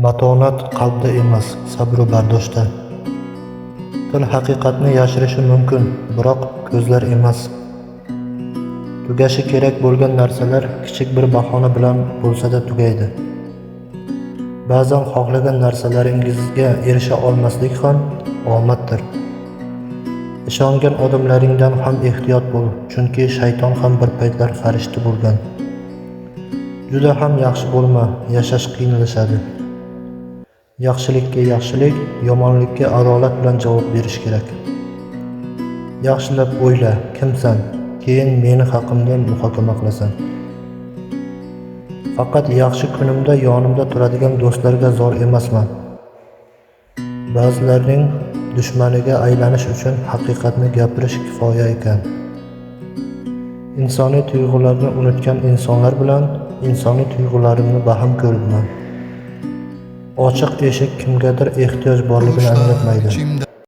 Matonat qalbda emas, sabr-u bardoshda. Til haqiqatni yashirishi mumkin, biroq ko'zlar emas. Tugashi kerak bo'lgan narsalar kichik bir bahona bilan bo'lsa-da tugaydi. Ba'zan xohlagan narsalaringizga erisha olmaslik ham omaddir. Ishongan odamlaringdan ham ehtiyot bo'l, chunki shayton ham bir paytlar farishta bo'lgan. Juda ham yaxshi bo'lma, yashash qiyinlashadi. Yaxshilikka yaxshilik, yomonlikka adolat bilan javob berish kerak. Yaxshilab o'yla, kimsan, keyin meni haqimda muhokama qilasan. Faqat yaxshi kunimda yonimda turadigan do'stlarga zor emasman. Ba'zilarning dushmaniga aylanish uchun haqiqatni gapirish kifoya ekan. Insoniy tuyg'ularni unutgan insonlar bilan insoniy tuyg'ularimni baham ko'ribman. Ochiq eshik kimgadir ehtiyoj borligini anglatmaydi.